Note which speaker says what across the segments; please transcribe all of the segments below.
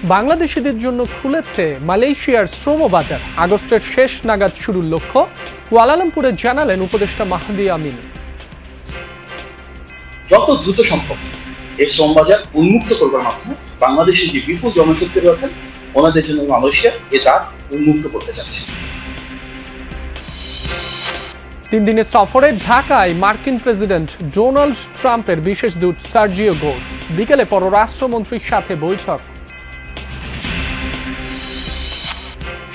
Speaker 1: বাংলাদেশিদের জন্য খুলেছে মালয়েশিয়ার শ্রম বাজার। আগস্টের শেষ নাগাদ শুরুর লক্ষ্য, কুয়ালালামপুরে জানালেন উপদেষ্টা মাহদি আমিন।
Speaker 2: যত দ্রুত সম্ভব এই শ্রম বাজার উন্মুক্ত করবার মাধ্যমে বাংলাদেশের যে বিপুল জনশক্তি রয়েছে ওনাদের জন্য মালয়েশিয়া এ দ্বার উন্মুক্ত করতে যাচ্ছে।
Speaker 1: 3 দিনের সফরে ঢাকায় মার্কিন প্রেসিডেন্ট ডোনাল্ড ট্রাম্পের বিশেষ দূত সার্জিও গোর। বিকেলে পররাষ্ট্রমন্ত্রীর সাথে বৈঠক।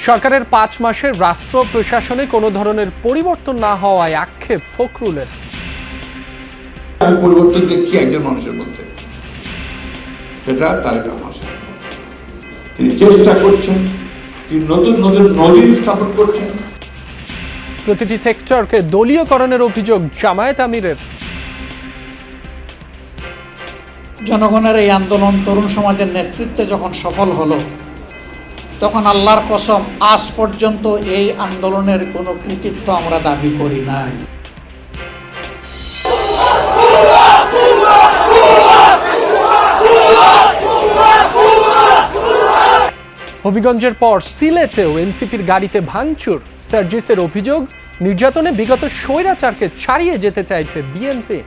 Speaker 1: সরকারের 5 মাসের রাষ্ট্র প্রশাসনে কোনো ধরনের পরিবর্তন না হওয়ায় আক্ষেপ ফখরুলের।
Speaker 3: আমি পরিবর্তন দেখছি একজন মানুষের মধ্যে, সেটা তারেক রহমান সাহেব। তিনি চেষ্টা করছেন, তিনি নতুন নতুন নজির স্থাপন করছেন।
Speaker 1: প্রতিটি সেক্টরকে দলীয়করণের অভিযোগ জামায়াত আমিরের।
Speaker 4: জনগণের এই আন্দোলন তরুণ সমাজের নেতৃত্বে যখন সফল হলো, তখন আল্লাহর কসম আজ পর্যন্ত এই আন্দোলনের কোনো কৃতিত্ব আমরা দাবি করি নাই।
Speaker 1: হবিগঞ্জের পর সিলেটেও এনসিপির গাড়িতে ভাঙচুর। সার্জিসের অভিযোগ, নির্যাতনে বিগত স্বৈরাচারকে ছাড়িয়ে যেতে চাইছে বিএনপি।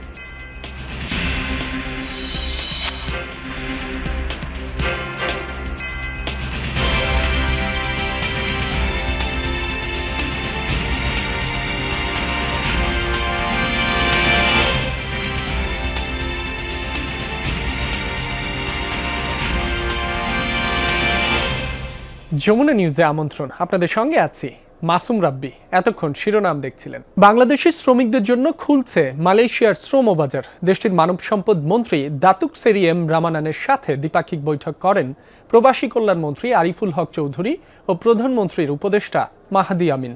Speaker 1: যমুনা নিউজে আমন্ত্রণ, আপনাদের সঙ্গে আছি মাসুম রাব্বি। এতক্ষণ শিরোনাম দেখছিলেন। বাংলাদেশি শ্রমিকদের জন্য খুলছে মালয়েশিয়ার শ্রম বাজার। দেশটির মানব সম্পদ মন্ত্রী দাতুক সেরি এম রামানানের সাথে দ্বিপাক্ষিক বৈঠক করেন প্রবাসী কল্যাণ মন্ত্রী আরিফুল হক চৌধুরী ও প্রধানমন্ত্রীর উপদেষ্টা মাহদি আমিন।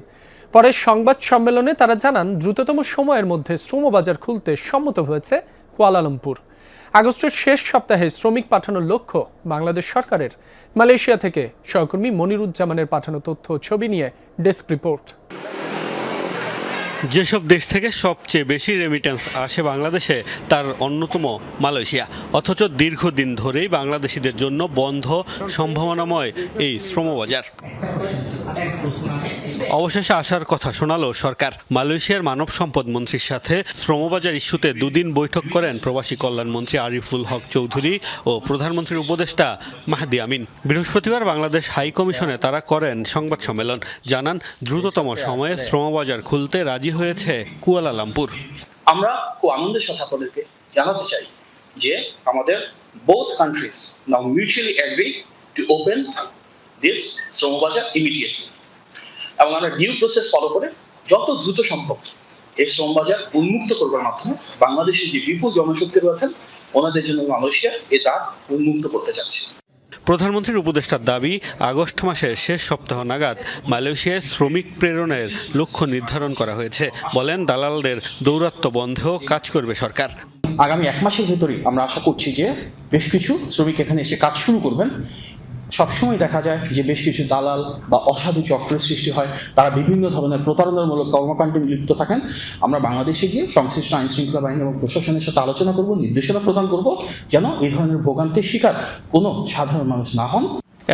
Speaker 1: পরে সংবাদ সম্মেলনে তারা জানান, দ্রুততম সময়ের মধ্যে শ্রম বাজার খুলতে সম্মত হয়েছে কুয়ালালামপুর। আগস্টের শেষ সপ্তাহে শ্রমিক পাঠানোর লক্ষ্য বাংলাদেশ সরকারের। মালয়েশিয়া থেকে সহকর্মী মনিরুজ্জামানের পাঠানো তথ্য ছবি নিয়ে ডেস্ক রিপোর্ট।
Speaker 5: যেসব দেশ থেকে সবচেয়ে বেশি রেমিটেন্স আসে বাংলাদেশে, তার অন্যতম মালয়েশিয়া। অথচ দীর্ঘদিন ধরেই বাংলাদেশিদের জন্য বন্ধ সম্ভাবনাময় এই শ্রমবাজার। অবশেষে আসার কথা শোনালো সরকার। মালয়েশিয়ার মানব সম্পদ মন্ত্রীর সাথে শ্রমবাজার ইস্যুতে 2 দিন বৈঠক করেন প্রবাসী কল্যাণ মন্ত্রী আরিফুল হক চৌধুরী ও প্রধানমন্ত্রীর উপদেষ্টা মাহদি আমিন। বৃহস্পতিবার বাংলাদেশ হাই কমিশনে তারা করেন সংবাদ সম্মেলন, জানান দ্রুততম সময়ে শ্রমবাজার খুলতে রাজি হয়েছে কুয়ালালামপুর।
Speaker 2: আমরা খুব আনন্দের সাথে আপনাদেরকে জানাতে চাই যে আমাদের both countries now mutually agree to open this শ্রমবাজার immediately, এবং আমরা ডিউ প্রসেস ফলো করে যত দ্রুত সম্ভব এই শ্রমবাজার উন্মুক্ত করবার মাধ্যমে বাংলাদেশের যে বিপুল জনশক্তি রয়েছেন ওনাদের জন্য মালয়েশিয়া এ দ্বার উন্মুক্ত করতে যাচ্ছে।
Speaker 5: প্রধানমন্ত্রীর উপদেষ্টার দাবি, আগস্ট মাসের শেষ সপ্তাহ নাগাদ মালয়েশিয়ায় শ্রমিক প্রেরণের লক্ষ্য নির্ধারণ করা হয়েছে। বলেন, দালালদের দৌরাত্ম্য বন্ধেও কাজ করবে সরকার।
Speaker 6: আগামী 1 মাসের ভেতরেই আমরা আশা করছি যে বেশ কিছু শ্রমিক এখানে এসে কাজ শুরু করবেন। সবসময় দেখা যায় যে বেশ কিছু দালাল বা অসাধু চক্রের সৃষ্টি হয়, তারা বিভিন্ন ধরনের প্রতারণামূলক কর্মকাণ্ডে লিপ্ত থাকেন। আমরা বাংলাদেশে গিয়ে সংশ্লিষ্ট আইন শৃঙ্খলা বাহিনী এবং প্রশাসনের সাথে আলোচনা করব, নির্দেশনা প্রদান করব, যেন এই ধরনের ভোগান্তির শিকার কোনো সাধারণ মানুষ না হন।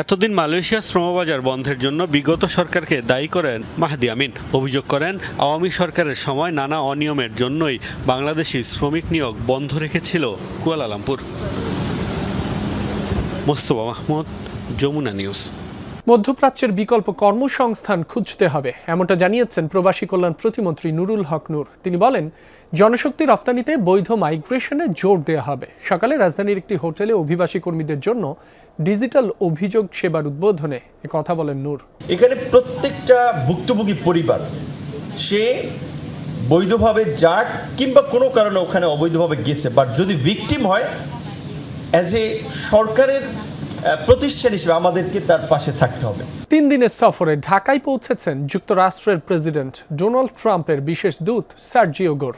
Speaker 5: এতদিন মালয়েশিয়া শ্রমবাজার বন্ধের জন্য বিগত সরকারকে দায়ী করেন মাহদি আমিন। অভিযোগ করেন, আওয়ামী সরকারের সময় নানা অনিয়মের জন্যই বাংলাদেশি শ্রমিক নিয়োগ বন্ধ রেখেছিল কুয়ালালামপুর। মোস্তফা মাহমুদ, যমুনা নিউজ।
Speaker 1: মধ্যপ্রাচ্যের বিকল্প কর্মসংস্থান খুঁজতে হবে, এমনটা জানিয়েছেন প্রবাসী কল্যাণ প্রতিমন্ত্রী নুরুল হক নূর। তিনি বলেন, জনশক্তি রপ্তানিতে বৈধ মাইগ্রেশনে জোর দেওয়া হবে। সকালে রাজধানীর একটি হোটেলে অভিবাসী কর্মীদের জন্য ডিজিটাল অভিযোগ সেবার উদ্বোধনে কথা বলেন নূর।
Speaker 7: এখানে প্রত্যেকটা ভুক্তভোগী পরিবার সে বৈধভাবে যাক কিংবা কোনো কারণে ওখানে অবৈধভাবে গেছে, বাট যদি ভিকটিম হয়, অ্যাজ এ সরকারের প্রতিষ্ঠান হিসেবে আমাদেরকে তার পাশে থাকতে হবে।
Speaker 1: 3 দিনের সফরে ঢাকায় পৌঁছেছেন যুক্তরাষ্ট্রের প্রেসিডেন্ট ডোনাল্ড ট্রাম্পের বিশেষ দূত সার্জিও গোর।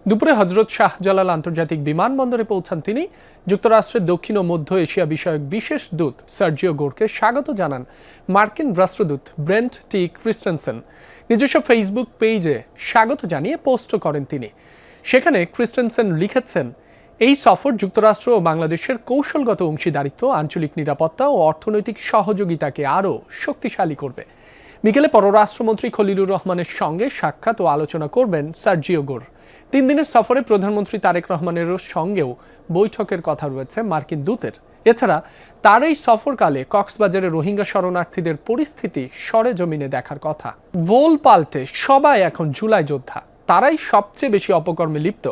Speaker 1: দুপুরে হজরত শাহজালাল আন্তর্জাতিক বিমানবন্দরে পৌঁছান তিনি। যুক্তরাষ্ট্রের দক্ষিণ ও মধ্য এশিয়া বিষয়ক বিশেষ দূত সার্জিও গোরকে স্বাগত জানান মার্কিন রাষ্ট্রদূত ব্রেন্ট টি ক্রিস্টেনসেন। নিজস্ব ফেসবুক পেজে স্বাগত জানিয়ে পোস্ট করেন তিনি। সেখানে ক্রিস্টেনসেন লিখেছেন, এই সফর যুক্তরাষ্ট্র ও বাংলাদেশের কৌশলগত অংশীদারিত্ব, আঞ্চলিক নিরাপত্তা ও অর্থনৈতিক সহযোগিতাকে আরও শক্তিশালী করবে। বিকেলে পররাষ্ট্রমন্ত্রী খলিলুর রহমানের সঙ্গে সাক্ষাৎ ও আলোচনা করবেন সার্জিও গোর। 3 দিনের সফরে প্রধানমন্ত্রী তারেক রহমানের সঙ্গেও বৈঠকের কথা রয়েছে মার্কিন দূতের। এছাড়া তার এই সফরকালে কক্সবাজারে রোহিঙ্গা শরণার্থীদের পরিস্থিতি সরেজমিনে দেখার কথা। ভোল পাল্টে সবাই এখন জুলাই যোদ্ধা, তারাই সবচেয়ে বেশি অপকর্মে লিপ্ত।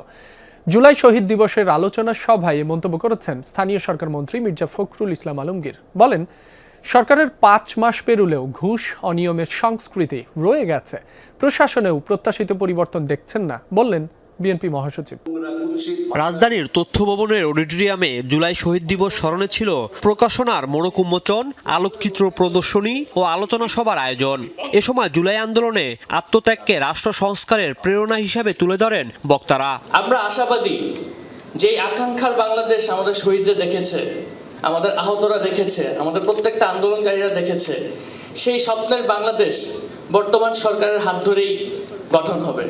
Speaker 1: জুলাই শহীদ দিবসের আলোচনা সভায় মন্তব্য করেছেন স্থানীয় সরকার মন্ত্রী মির্জা ফখরুল ইসলাম আলমগীর। বলেন, সরকারের 5 মাস পেরুলেও ঘুষ অনিয়মের সংস্কৃতি রয়ে গেছে, প্রশাসনেও প্রত্যাশিত পরিবর্তন দেখছেন না, বললেন বিএনপি মহাসচিব।
Speaker 5: রাজধানীর তথ্য ভবনের অডিটোরিয়ামে জুলাই শহীদ দিবস স্মরণে ছিল প্রকাশনার মোড়ক উন্মোচন, আলোকচিত্র প্রদর্শনী ও আলোচনা সভার আয়োজন। এ সময় জুলাই আন্দোলনে আত্মত্যাগকে রাষ্ট্র সংস্কারের প্রেরণা হিসাবে তুলে ধরেন বক্তারা।
Speaker 8: আমরা আশাবাদী যে আকাঙ্ক্ষার বাংলাদেশ আমাদের শহীদরা দেখেছে, আমাদের আহতরা দেখেছে, আমাদের প্রত্যেকটা আন্দোলনকারীরা দেখেছে, সেই স্বপ্নের বাংলাদেশ বর্তমান সরকারের হাত ধরেই গঠন হবে।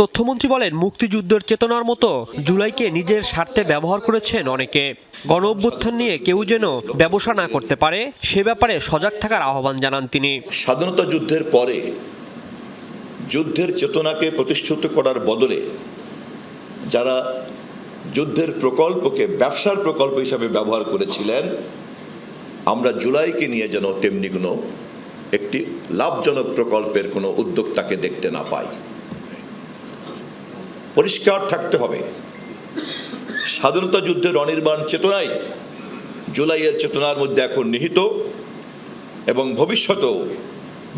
Speaker 5: তথ্যমন্ত্রী বলেন, মুক্তিযুদ্ধের চেতনার মতো জুলাইকে নিজের স্বার্থে ব্যবহার করেছেন অনেকে। গণ অভ্যুত্থান নিয়ে কেউ যেন ব্যবসা না করতে পারে সে ব্যাপারে সজাগ থাকার আহ্বান জানান তিনি।
Speaker 9: স্বাধীনতা যুদ্ধের পরে যুদ্ধের চেতনাকে প্রতিষ্ঠিত করার বদলে যারা যুদ্ধের প্রকল্পকে ব্যবসার প্রকল্প হিসাবে ব্যবহার করেছিলেন, আমরা জুলাইকে নিয়ে যেন তেমনি কোনো একটি লাভজনক প্রকল্পের কোনো উদ্যোক্তাকে দেখতে না পাই। পরিষ্কার থাকতে হবে, স্বাধীনতা যুদ্ধের অনির্বাণ চেতনাই জুলাইয়ের চেতনার মধ্যে এখন নিহিত এবং ভবিষ্যতেও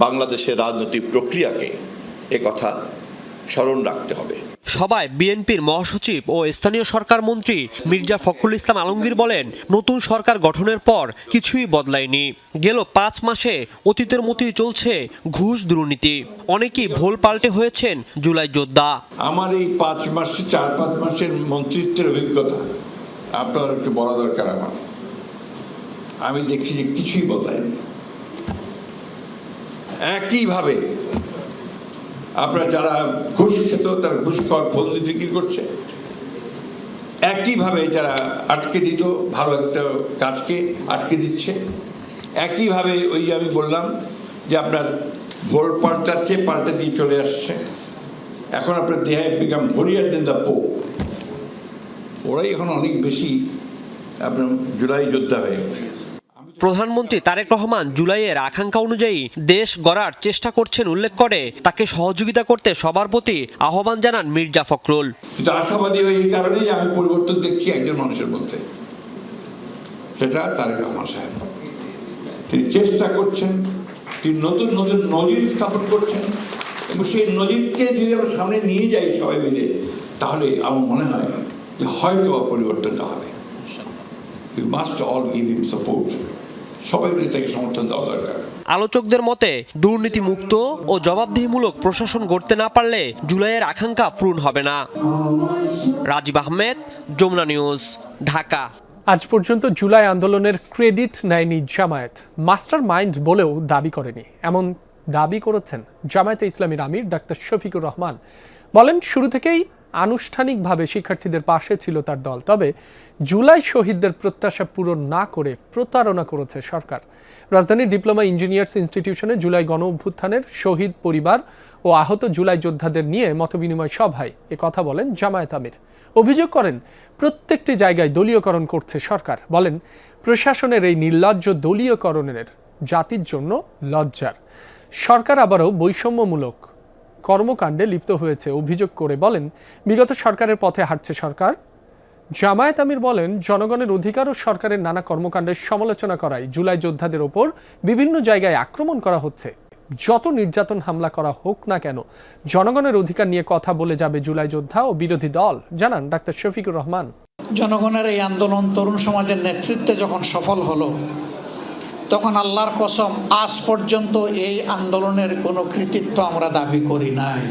Speaker 9: বাংলাদেশের রাজনৈতিক প্রক্রিয়াকে একথা স্মরণ রাখতে হবে।
Speaker 5: সভায় বিএনপির মহাসচিব ও স্থানীয় সরকার মন্ত্রী মির্জা ফখরুল ইসলাম আলমগীর বলেন, নতুন সরকার গঠনের পর কিছুই বদলায়নি। গেল 5 মাসে অতীতের মতোই চলছে ঘুষ দুর্নীতি, অনেকেই ভোল পাল্টে হয়েছেন জুলাই যোদ্ধা।
Speaker 3: আমার এই 4-5 মাসের মন্ত্রিত্বের অভিজ্ঞতা আপনার একটু বলা দরকার। আমি দেখছি যে কিছুই বদলায়নি। একইভাবে আপনারা যারা ঘুষ খেত তারা ঘুষ খাওয়ার ফন্দি বিক্রি করছে, একইভাবে যারা আটকে দিত ভালো একটা কাজকে আটকে দিচ্ছে, একইভাবে ওই যে আমি বললাম যে আপনার ভোট পাল্টাচ্ছে, পাল্টে দিয়ে চলে আসছে। এখন আপনার they have become holier than the pope. ওরাই এখন অনেক বেশি আপনার জুলাই যোদ্ধা হয়ে গেছে।
Speaker 5: প্রধানমন্ত্রী তারেক রহমান জুলাইয়ের আকাঙ্ক্ষা অনুযায়ী দেশ গড়ার চেষ্টা করছেন উল্লেখ করে তাকে সহযোগিতা করতে সবার প্রতি আহ্বান জানান মির্জা ফখরুল।
Speaker 3: কিন্তু আশাবাদী হয়ে এই কারণেই যে আমি পরিবর্তন দেখছি একজন মানুষের মধ্যে, সেটা তারেক রহমান সাহেব। তিনি চেষ্টা করছেন, তিনি নতুন নতুন নজির স্থাপন করছেন এবং সেই নজিরকে যদি আমরা সামনে নিয়ে যাই সবাই মিলে, তাহলে আমার মনে হয় যে হয়তো পরিবর্তনটা হবে। We must all give him support. সবাই মিলে তাকে সমর্থন দেওয়া দরকার।
Speaker 5: আলোচকদের মতে, দুর্নীতিমুক্ত ও জবাবদিহিমূলক প্রশাসন গড়তে না পারলে জুলাইয়ের আকাঙ্ক্ষা পূরণ হবে না। রাজীব আহমেদ, যমুনা নিউজ, ঢাকা।
Speaker 1: আজ পর্যন্ত জুলাই আন্দোলনের ক্রেডিট নেয়নি জামায়াত, মাস্টার মাইন্ড বলেও দাবি করেনি, এমন দাবি করেছেন জামায়াতে ইসলামীর আমির ডাক্তার শফিকুর রহমান। বলেন, শুরু থেকেই আনুষ্ঠানিকভাবে শিক্ষার্থীদের পাশে ছিল তার দল, তবে জুলাই শহীদদের প্রত্যাশা পূরণ না করে প্রতারণা করেছে সরকার। রাজধানীর ডিপ্লোমা ইঞ্জিনিয়ার্স ইনস্টিটিউশনে জুলাই গণ অভ্যুত্থানের শহীদ পরিবার ও আহত জুলাই যোদ্ধাদের নিয়ে মতবিনিময় সভায় কথা বলেন জামায়াত আমির। অভিযোগ করেন, প্রত্যেকটি জায়গায় দলীয়করণ করছে সরকার। বলেন, প্রশাসনের এই নির্লজ্জ দলীয়করণের জাতির জন্য লজ্জার। সরকার আবারও বৈষম্যমূলক কর্মকাণ্ডে লিপ্ত হয়েছে অভিযোগ করে বলেন, বিগত সরকারের পথে হাঁটছে সরকার। জামায়াত আমির বলেন, জনগণের অধিকার ও সরকারের নানা কর্মকাণ্ডের সমালোচনা করায় জুলাই যোদ্ধাদের ওপর বিভিন্ন জায়গায় আক্রমণ করা হচ্ছে। যত নির্যাতন হামলা করা হোক না কেন, জনগণের অধিকার নিয়ে কথা বলে যাবে জুলাই যোদ্ধা ও বিরোধী দল, জানান ডাক্তার শফিকুর রহমান।
Speaker 4: জনগণের এই আন্দোলন তরুণ সমাজের নেতৃত্বে যখন সফল হলো, তখন আল্লাহর কসম আজ পর্যন্ত এই আন্দোলনের কোনো কৃতিত্ব আমরা দাবি করি নাই।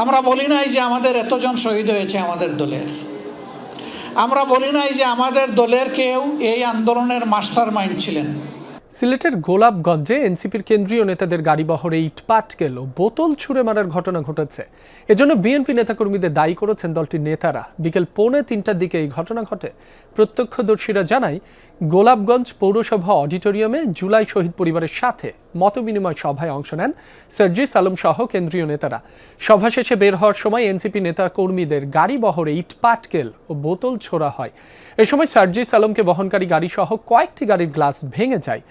Speaker 4: আমরা বলি নাই যে আমাদের এতজন শহীদ হয়েছে আমাদের দলের, আমরা বলি নাই যে আমাদের দলের কেউ এই আন্দোলনের মাস্টার মাইন্ড ছিলেন।
Speaker 1: সিলেটের গোলাপগঞ্জে এনসিপির কেন্দ্রীয় নেতাদের গাড়িবহরে ইটপাটকেল ও বোতল ছুঁড়ে মারার ঘটনা ঘটেছে। এজন্য বিএনপি নেতাকর্মীদের দায়ী করেছেন দলটির নেতারা। বিকেল 2:45টার দিকে এই ঘটনা ঘটে। প্রত্যক্ষদর্শীরা জানায়, গোলাপগঞ্জ পৌরসভা অডিটোরিয়ামে জুলাই শহীদ পরিবারের সাথে মতবিনিময় সভায় অংশ নেন সার্জিস আলম সহ কেন্দ্রীয় নেতারা। সভা শেষে বের হওয়ার সময় এনসিপি নেতাকর্মীদের গাড়িবহরে ইটপাটকেল ও বোতল ছোড়া হয়। এ সময় সার্জিস আলমকে বহনকারী গাড়ি সহ কয়েকটি গাড়ির গ্লাস ভেঙে যায়।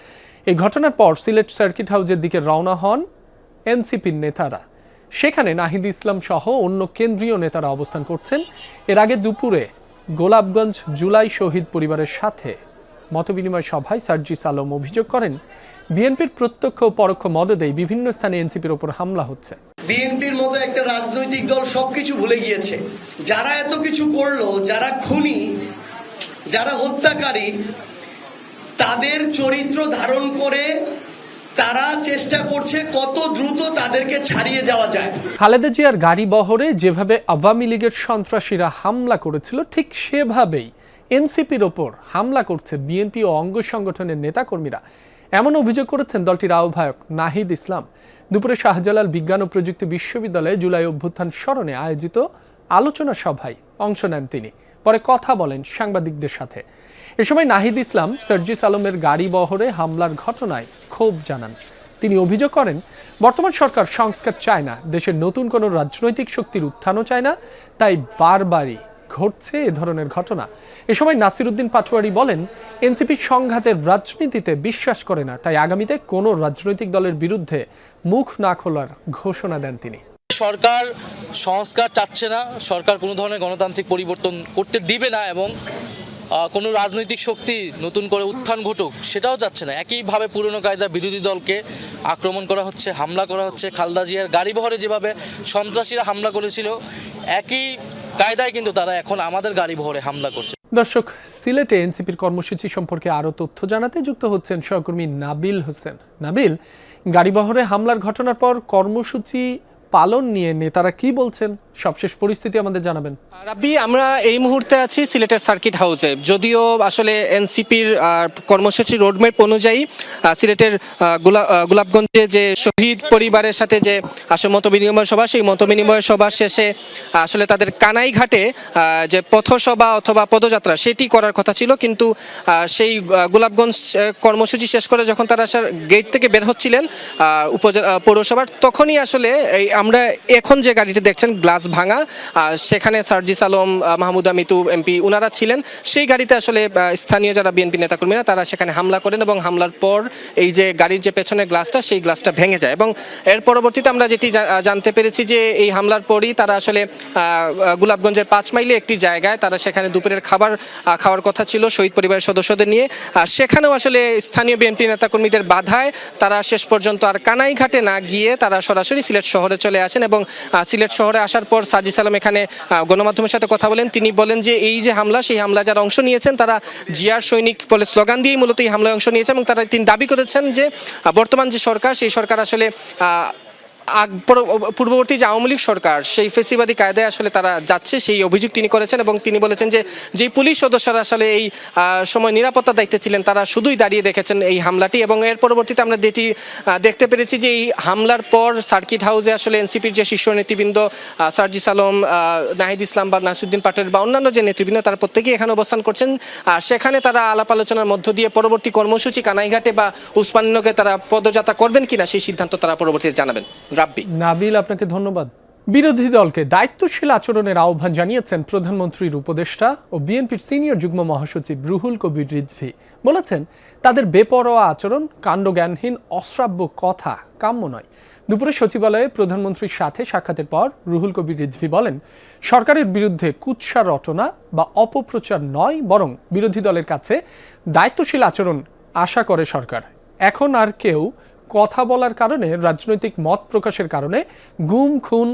Speaker 1: এই ঘটনার পর সিলেট সার্কিট হাউসের দিকে রওনা হন এনসিপির নেতারা। সেখানে নাহিদ ইসলাম সহ অন্য কেন্দ্রীয় নেতারা অবস্থান করছেন। এর আগে দুপুরে গোলাপগঞ্জ জুলাই শহীদ পরিবারের সাথে মতবিনিময় সভায় সার্জিস আলম অভিযোগ করেন, বিএনপির প্রত্যক্ষ ও পরোক্ষ মদদেই বিভিন্ন স্থানে এনসিপির ওপর হামলা হচ্ছে।
Speaker 10: বিএনপির মতো একটা রাজনৈতিক দল সবকিছু ভুলে গিয়েছে। যারা এত কিছু করলো, যারা খুনি, যারা হত্যাকারী, তাদের চরিত্র ধারণ করে তারা চেষ্টা করছে কত দ্রুত তাদেরকে ছাড়িয়ে যাওয়া যায়।
Speaker 1: খালেদা জিয়ার গাড়ি বহরে যেভাবে আওয়ামী লীগের সন্ত্রাসীরা হামলা করেছিল, ঠিক সেভাবেই এনসিপির ওপর হামলা করছে বিএনপি ও অঙ্গ সংগঠনের নেতাকর্মীরা। এমন অভিযোগ করেছেন দলটির আহ্বায়ক নাহিদ ইসলাম। দুপুরে শাহজালাল বিজ্ঞান ও প্রযুক্তি বিশ্ববিদ্যালয়ে জুলাই অভ্যুত্থান স্মরণে আয়োজিত আলোচনা সভায় অংশ নেন তিনি। পরে কথা বলেন সাংবাদিকদের সাথে। এ সময় নাহিদ ইসলাম সার্জিস আলমের গাড়ি বহরে হামলার ঘটনায় ক্ষোভ জানান। তিনি অভিযোগ করেন, বর্তমান সরকার সংস্কার চায় না, দেশের নতুন কোনো রাজনৈতিক শক্তির উত্থানও চায় না, তাই বারবারই ঘটছে এ ধরনের ঘটনা। এ সময় নাসিরউদ্দিন পাটোয়ারি বলেন, এনসিপি সংঘাতের রাজনীতিতে বিশ্বাস করে না, তাই আগামীতে কোনো রাজনৈতিক দলের বিরুদ্ধে মুখ না খোলার ঘোষণা দেন তিনি।
Speaker 8: সরকার সংস্কার চাচ্ছে না, সরকার কোনো ধরনের গণতান্ত্রিক পরিবর্তন করতে দিবে না এবং কোনো রাজনৈতিক শক্তি নতুন করে উত্থান ঘটুক সেটাও চাচ্ছে না। একইভাবে পুরনো কায়দা বিরোধী দলকে আক্রমণ করা হচ্ছে, হামলা করা হচ্ছে। খালেদা জিয়ার গাড়িবহরে যেভাবে সন্ত্রাসীরা হামলা করেছিল, একই কায়দায় কিন্তু তারা এখন আমাদের গাড়িবহরে হামলা করছে।
Speaker 1: দর্শক, সিলেটে এনসিপির কর্মসূচি সম্পর্কে আরও তথ্য জানাতে যুক্ত হচ্ছেন সহকর্মী নাবিল হোসেন। নাবিল, গাড়িবহরে হামলার ঘটনার পর কর্মসূচি পালন নিয়ে নেতারা কি বলছেন, সবশেষ পরিস্থিতি আমাদের জানাবেন।
Speaker 11: রাব্বি, আমরা এই মুহূর্তে আছি সিলেটের সার্কিট হাউসে। যদিও আসলে এনসিপির কর্মসূচি রোডম্যাপ অনুযায়ী সিলেটের গোলাপগঞ্জে যে শহীদ পরিবারের সাথে যে আসলে মতবিনিময় সভা, সেই মতবিনিময় সভা শেষে আসলে তাদের কানাইঘাটে যে পথসভা অথবা পদযাত্রা সেটি করার কথা ছিল, কিন্তু সেই গোলাপগঞ্জ কর্মসূচি শেষ করে যখন তারা গেট থেকে বের হচ্ছিলেন পৌরসভার, তখনই আসলে আমরা এখন যে গাড়িটি দেখছেন গ্লাস ভাঙা, সেখানে সার্জিস আলম, মাহমুদা মিতু এমপি ওনারা ছিলেন। সেই গাড়িতে আসলে স্থানীয় যারা বিএনপি নেতাকর্মীরা তারা সেখানে হামলা করেন এবং হামলার পর এই যে গাড়ির যে পেছনের গ্লাসটা, সেই গ্লাসটা ভেঙে যায়। এবং এর পরবর্তীতে আমরা যেটি জানতে পেরেছি যে এই হামলার পরই তারা আসলে গোলাপগঞ্জের 5 মাইলে একটি জায়গায় তারা সেখানে দুপুরের খাবার খাওয়ার কথা ছিল শহীদ পরিবারের সদস্যদের নিয়ে। সেখানেও আসলে স্থানীয় বিএনপি নেতাকর্মীদের বাধায় তারা শেষ পর্যন্ত আর কানাইঘাটে না গিয়ে তারা সরাসরি সিলেট শহরে চলে আসেন। এবং সিলেট শহরে আসার পর সার্জিস আলম এখানে গণমাধ্যমের সাথে কথা বলেন। তিনি বলেন যে এই যে হামলা, সেই হামলা যারা অংশ নিয়েছেন তারা জিয়ার সৈনিক বলে স্লোগান দিয়েই মূলত এই হামলায় অংশ নিয়েছেন। এবং তিনি দাবি করেছেন যে বর্তমান যে সরকার, সেই সরকার আসলে পূর্ববর্তী যে আওয়ামী লীগ সরকার, সেই ফেসিবাদী কায়দায় আসলে তারা যাচ্ছে, সেই অভিযোগ তিনি করেছেন। এবং তিনি বলেছেন যে যেই পুলিশ সদস্যরা আসলে এই সময় নিরাপত্তা দায়িত্বে ছিলেন তারা শুধুই দাঁড়িয়ে দেখেছেন এই হামলাটি। এবং এর পরবর্তীতে আমরা যেটি দেখতে পেরেছি যে এই হামলার পর সার্কিট হাউসে আসলে এনসিপির যে শীর্ষ নেতৃবৃন্দ সার্জিস আলম, নাহিদ ইসলাম বা নাসিরউদ্দিন পাটোয়ারি বা অন্যান্য যে নেতৃবৃন্দ, তারা প্রত্যেকেই এখানে অবস্থান করছেন। আর সেখানে তারা আলাপ আলোচনার মধ্য দিয়ে পরবর্তী কর্মসূচি কানাইঘাটে বা উসমানীনগরে তারা পদযাত্রা করবেন কিনা সেই সিদ্ধান্ত তারা পরবর্তীতে জানাবেন।
Speaker 1: নাবিল, আপনাকে ধন্যবাদ। বিরোধী দলকে দায়িত্বশীল আচরণের আহ্বান জানিয়েছেন প্রধানমন্ত্রীর উপদেষ্টা ও বিএনপির সিনিয়র যুগ্ম মহাসচিব রুহুল কবির রিজভী। বলেছেন, তাদের বেপরোয়া আচরণ, কাণ্ডজ্ঞানহীন অশ্রাব্য কথা কাম্য নয়। দুপুরে সচিবালয়ে প্রধানমন্ত্রীর সাথে সাক্ষাতের পর রুহুল কবির রিজভী বলেন, সরকারের বিরুদ্ধে কুৎসা রটনা বা অপপ্রচার নয়, বরং বিরোধী দলের কাছে দায়িত্বশীল আচরণ আশা করে সরকার। এখন আর কেউ কথা বলার কারণে, রাজনৈতিক মত প্রকাশের কারণে গুম খুন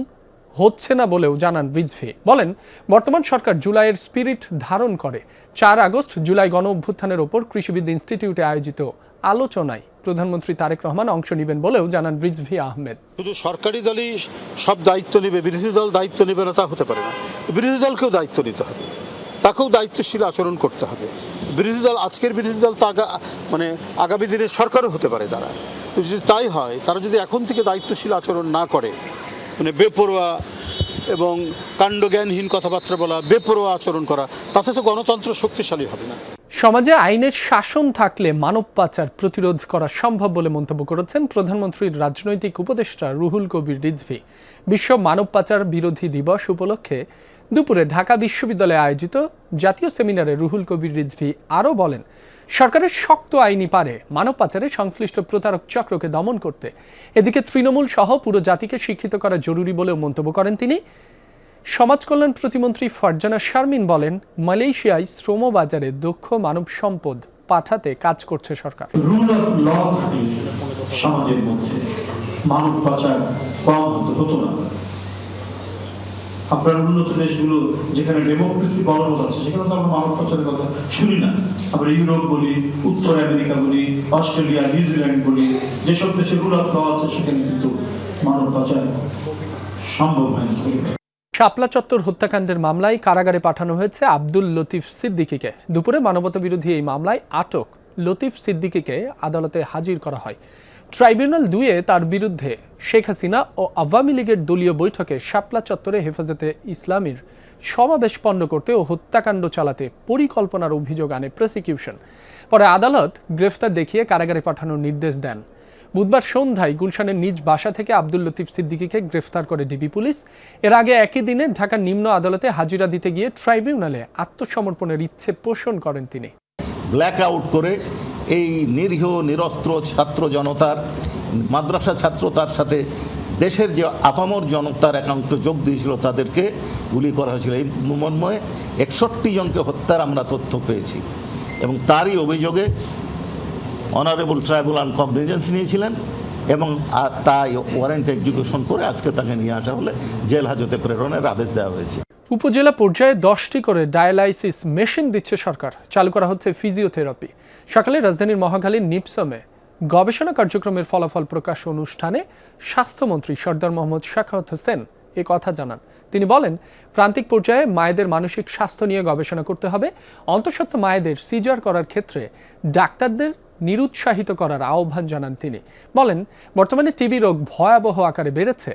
Speaker 1: হচ্ছে না বলেও জানান রিজভী। বলেন, বর্তমান সরকার জুলাইয়ের স্পিরিট ধারণ করে। 4 আগস্ট জুলাই গণ অভ্যুত্থানের ওপর কৃষিবিদ ইনস্টিটিউটে আয়োজিত আলোচনায় প্রধানমন্ত্রী তারেক রহমান অংশ নেবেন বলেও জানান রিজভী আহমেদ।
Speaker 12: শুধু সরকারি দলই সব দায়িত্ব নেবে, বিরোধী দল দায়িত্ব নেবে না তা হতে পারে না। বিরোধী দলকেও দায়িত্ব নিতে হবে, তাকেও দায়িত্বশীল আচরণ করতে হবে। বিরোধী দল, আজকের বিরোধী দল তো মানে আগামী দিনের সরকারও হতে পারে তারা। তো যদি তাই হয়, তারা যদি এখন থেকে দায়িত্বশীল আচরণ না করে, মানে বেপরোয়া এবং কাণ্ডজ্ঞানহীন কথাবার্তা বলা, বেপরোয়া আচরণ করা, তাতে তো গণতন্ত্র শক্তিশালী হবে না।
Speaker 1: সমাজে আইনের শাসন থাকলে মানব পাচার প্রতিরোধ করা সম্ভব বলে মন্তব্য করেছেন প্রধানমন্ত্রীর রাজনৈতিক উপদেষ্টা রুহুল কবির রিজভী। বিশ্ব মানব পাচার বিরোধী দিবস উপলক্ষে দুপুরে ঢাকা বিশ্ববিদ্যালয়ে আয়োজিত জাতীয় সেমিনারে রুহুল কবির রিজভী আরও বলেন, সরকারের শক্ত আইনি পারে মানব পাচারে সংশ্লিষ্ট প্রতারক চক্রকে দমন করতে। এদিকে তৃণমূল সহ পুরো জাতিকে শিক্ষিত করা জরুরি বলেও মন্তব্য করেন তিনি। সমাজ কল্যাণ প্রতিমন্ত্রী ফারজানা শারমিন বলেন, মালয়েশিয়ায় শ্রমবাজারে দক্ষ মানব সম্পদ পাঠাতে কাজ করছে সরকার।
Speaker 13: রুল অফ ল থাকলে সমাজের মধ্যে মানব পাচার কম হতো না। আপনার উন্নত দেশগুলো যেখানে ডেমোক্রেসি বলবৎ আছে, সেখানে তো আমরা মানব পাচারের কথা শুনি না। আমরা ইউরোপ বলি, উত্তর আমেরিকা বলি, অস্ট্রেলিয়া, নিউজিল্যান্ড বলি, যেসব দেশে রুল অফ ল আছে সেখানে কিন্তু মানব পাচার সম্ভব হয়নি।
Speaker 1: শাপলা চত্বর হত্যাকাণ্ডের মামলায় কারাগারে পাঠানো হয়েছে আব্দুল লতিফ সিদ্দিকীকে। দুপুরে মানবতাবিরোধী এই মামলায় আটক লতিফ সিদ্দিকীকে আদালতে হাজির করা হয়। ট্রাইব্যুনাল 2-এ তার বিরুদ্ধে শেখ হাসিনা ও আওয়ামী লীগের দলীয় বৈঠকে শাপলা চত্বরে হেফাজতে ইসলামীর সমাবেশ পণ্ড করতে ও হত্যাকাণ্ড চালাতে পরিকল্পনার অভিযোগ আনে প্রসিকিউশন। পরে আদালত গ্রেফতার দেখিয়ে কারাগারে পাঠানোর নির্দেশ দেন। বুধবার সন্ধ্যায় গুলশানের নিজ বাসা থেকে আব্দুল লতিফ সিদ্দিকীকে গ্রেফতার করে ডিবি পুলিশ। এর আগে একই দিনে ঢাকা নিম্ন আদালতে হাজিরা দিতে গিয়ে ট্রাইব্যুনালে আত্মসমর্পণের ইচ্ছে পোষণ করেন তিনি।
Speaker 14: ব্ল্যাক আউট করে এই নিরীহ নিরস্ত্র ছাত্র জনতার, মাদ্রাসা ছাত্র, তার সাথে দেশের যে আপামর জনতার একাংশ যোগ দিয়েছিল, তাদেরকে গুলি করা হয়েছিল। এই মর্মে 61 জনকে হত্যার আমরা তথ্য পেয়েছি এবং তারই অভিযোগে অনারেবল ট্রাইব্যুনাল কগনিজেন্স নিয়েছিলেন এবং তাই ওয়ারেন্ট এক্সিকিউশন করে আজকে তাকে নিয়ে আসা হলে জেল হাজতে প্রেরণের আদেশ দেওয়া হয়েছে।
Speaker 1: উপজেলা পর্যায়ে 10টি করে ডায়ালাইসিস মেশিন দিচ্ছে সরকার। চালু করা হচ্ছে ফিজিওথেরাপি। সকালে রাজধানীর মহাখালীর নিপসমে গবেষণা কার্যক্রমের ফলাফল প্রকাশ অনুষ্ঠানে স্বাস্থ্যমন্ত্রী সরদার মোহাম্মদ শাখাওয়াত হোসেন এ কথা জানান। তিনি বলেন, প্রান্তিক পর্যায়ে মায়েদের মানসিক স্বাস্থ্য নিয়ে গবেষণা করতে হবে। অন্তঃসত্ত্বা মায়েদের সিজার করার ক্ষেত্রে ডাক্তারদের নিরুৎসাহিত করার আহ্বান জানান তিনি। বলেন, বর্তমানে টিবি রোগ ভয়াবহ আকারে বেড়েছে।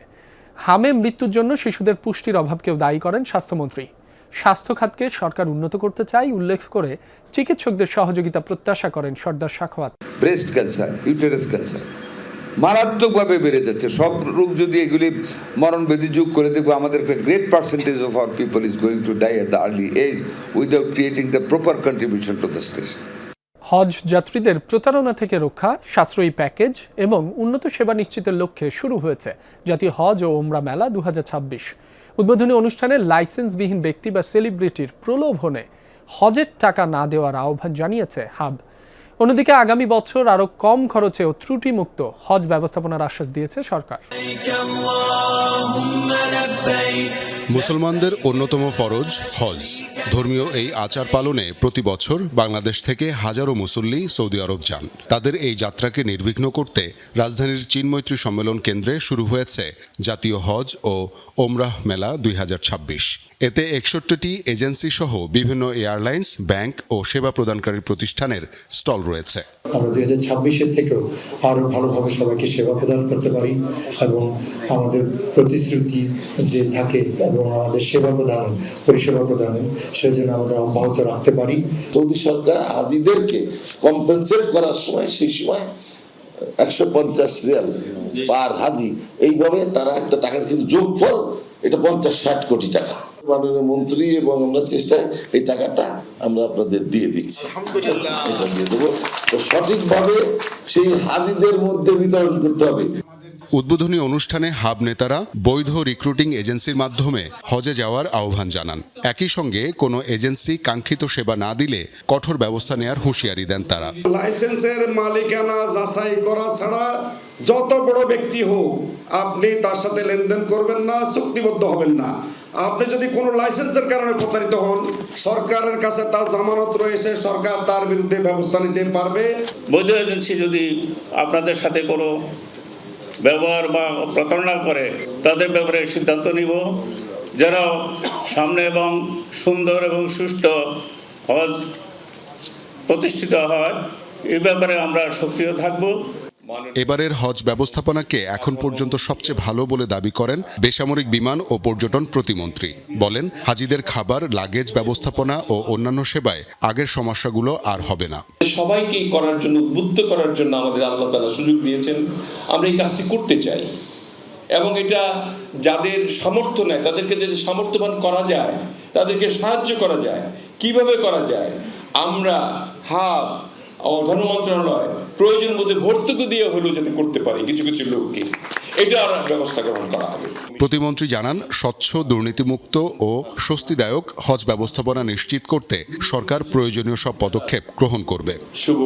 Speaker 1: হামে মৃত্যুর জন্য শিশুদের পুষ্টির অভাবকেও দায়ী করেন স্বাস্থ্যমন্ত্রী। স্বাস্থ্য খাতকে সরকার উন্নত করতে চাই উল্লেখ করে চিকিৎসকদের সহযোগিতা প্রত্যাশা করেন Sardar Shakhawat.
Speaker 15: Breast cancer, uterus cancer মারাত্মকভাবে বেড়ে যাচ্ছে। সব রোগ যদি এগুলি মরণব্যাধি যোগ করে দেখবো, আমাদের একটা great percentage of our people is going to die at the early age without creating the proper contribution to the state.
Speaker 1: হজ যাত্রীদের প্রতারণা থেকে রক্ষা, সাশ্রয়ী প্যাকেজ এবং উন্নত সেবা নিশ্চিতের লক্ষ্যে শুরু হয়েছে জাতীয় হজ ও ওমরা মেলা 2026। উদ্বোধনী অনুষ্ঠানে লাইসেন্সবিহীন ব্যক্তি বা সেলিব্রিটির প্রলোভনে হজের টাকা না দেওয়ার আহ্বান জানিয়েছে হাব। অন্যদিকে আগামী বছর আরও কম খরচে ও ত্রুটিমুক্ত হজ ব্যবস্থাপনার আশ্বাস দিয়েছে সরকার।
Speaker 16: মুসলমানদের অন্যতম ফরজ হজ। ধর্মীয় এই আচার পালনে প্রতি বছর বাংলাদেশ থেকে হাজারো মুসল্লি সৌদি আরব যান। তাদের এই যাত্রাকে নির্বিঘ্ন করতে রাজধানীর চীনমৈত্রী সম্মেলন কেন্দ্রে শুরু হয়েছে জাতীয় হজ ও ওমরাহ মেলা 2026। এতে 61টি এজেন্সি সহ বিভিন্ন এয়ারলাইন্স, ব্যাংক ও সেবা প্রদানকারী প্রতিষ্ঠানের স্টল রয়েছে।
Speaker 13: আমরা 2026-এর থেকেও আরো ভালোভাবে সবাইকে সেবা প্রদান করতে পারি এবং আমাদের প্রতিশ্রুতি যে থাকে এবং আমাদের সেবা প্রদান, পরিষেবা প্রদানে সেজন্য আমাদের অব্যাহত রাখতে পারি।
Speaker 17: সৌদি সরকার হাজিদেরকে কম্পেনসেট করার সময় সেই সময় 150 রিয়াল পার হাজি, এইভাবে তারা একটা টাকা কিন্তু যোগফল এটা 50-60 কোটি টাকা। মাননীয় মন্ত্রী এবং আমরা চেষ্টায় এই টাকাটা আমরা আপনাদের দিয়ে দিচ্ছি, এটা দিয়ে দেবো। তো সঠিকভাবে সেই হাজিদের মধ্যে বিতরণ করতে হবে।
Speaker 16: উদ্বোধনী অনুষ্ঠানে হাব নেতারা বৈধ রিক্রুটিং এজেন্সির মাধ্যমে হজে যাওয়ার আহ্বান জানান। একই সঙ্গে কোনো এজেন্সি কাঙ্ক্ষিত সেবা না দিলে কঠোর ব্যবস্থা নেওয়ার হুঁশিয়ারি দেন তারা।
Speaker 18: লাইসেন্সের মালিকানা যাচাই করা ছাড়া যত বড় ব্যক্তি হোক আপনি তার সাথে লেনদেন করবেন না, চুক্তিবদ্ধ হবেন না। আপনি যদি কোনো লাইসেন্সের কারণে প্রতারিত হন, সরকারের কাছে তার জামানত রয়েছে, সরকার তার বিরুদ্ধে ব্যবস্থা নিতে পারবে।
Speaker 19: বৈধ এজেন্সি যদি আপনাদের সাথে কোনো ব্যবহার বা প্রতারণা করে, তাদের ব্যাপারে সিদ্ধান্ত নিব। যারা সামনে এবং সুন্দর এবং সুষ্ঠু হজ প্রতিষ্ঠিত হয় এই ব্যাপারে আমরা সক্রিয় থাকব।
Speaker 16: এবারের হজ ব্যবস্থাপনাকে এখন পর্যন্ত সবচেয়ে ভালো বলে দাবি করেন বেসামরিক বিমান ও পর্যটন প্রতিমন্ত্রী। বলেন, হাজিদের খাবার, লাগেজ ব্যবস্থাপনা ও অন্যান্য সেবায় আগের সমস্যাগুলো আর হবে না।
Speaker 20: সবাইকে করার জন্য, উদ্বুদ্ধ করার জন্য আমাদের আল্লাহ তাআলা সুযোগ দিয়েছেন। আমরা এই কাজটি করতে চাই এবং এটা যাদের সামর্থ্য নেই তাদেরকে যদি সামর্থ্যবান করা যায়, তাদেরকে সাহায্য করা যায়, কিভাবে করা যায়, আমরা হাব ও ধর্ম মন্ত্রণালয় প্রয়োজন মধ্যে ভর্তুকি দিয়ে হলেও যাতে করতে পারি কিছু কিছু লোককে, এটা আর ব্যবস্থা গ্রহণ করা হবে।
Speaker 16: প্রতিমন্ত্রী জানান, স্বচ্ছ, দুর্নীতিমুক্ত ও স্বস্তিদায়ক হজ ব্যবস্থাপনা নিশ্চিত করতে সরকার প্রয়োজনীয় সব পদক্ষেপ গ্রহণ করবে।
Speaker 20: শুভ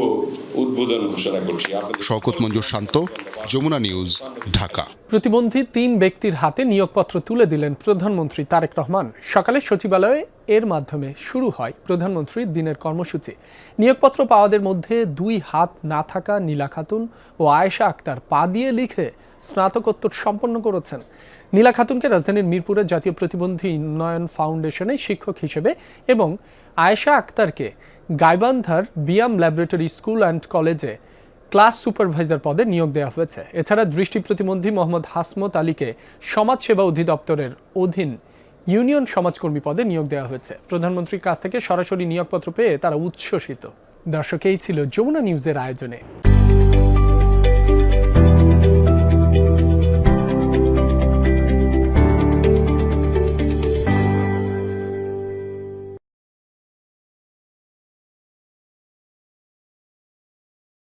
Speaker 20: উদ্বোধন ঘোষণা করছি।
Speaker 16: শওকত মঞ্জুর শান্ত, যমুনা নিউজ, ঢাকা।
Speaker 1: প্রতিবন্ধী 3 ব্যক্তির হাতে নিয়োগপত্র তুলে দিলেন প্রধানমন্ত্রী তারেক রহমান। সকালে সচিবালয়ে এর মাধ্যমে শুরু হয় প্রধানমন্ত্রীর দিনের কর্মসূচি। নিয়োগপত্র পাওয়াদের মধ্যে 2 হাত না থাকা নীলা খাতুন ও আয়েশা আক্তার পা দিয়ে লিখে স্নাতকোত্তর সম্পন্ন করেছেন। নীলা খাতুনকে রাজধানীর মিরপুরের জাতীয় প্রতিবন্ধী উন্নয়ন ফাউন্ডেশনে শিক্ষক হিসেবে এবং আয়েশা আক্তারকে গাইবান্ধার বিয়াম ল্যাবরেটরি স্কুল অ্যান্ড কলেজে ক্লাস সুপারভাইজার পদে নিয়োগ দেওয়া হয়েছে। এছাড়া দৃষ্টি প্রতিবন্ধী মোহাম্মদ হাসমত আলীকে সমাজসেবা অধিদপ্তরের অধীন ইউনিয়ন সমাজকর্মী পদে নিয়োগ দেওয়া হয়েছে। প্রধানমন্ত্রীর কাছ থেকে সরাসরি নিয়োগপত্র পেয়ে তারা উচ্ছ্বসিত। দর্শক, এই ছিল যমুনা নিউজের আয়োজনে।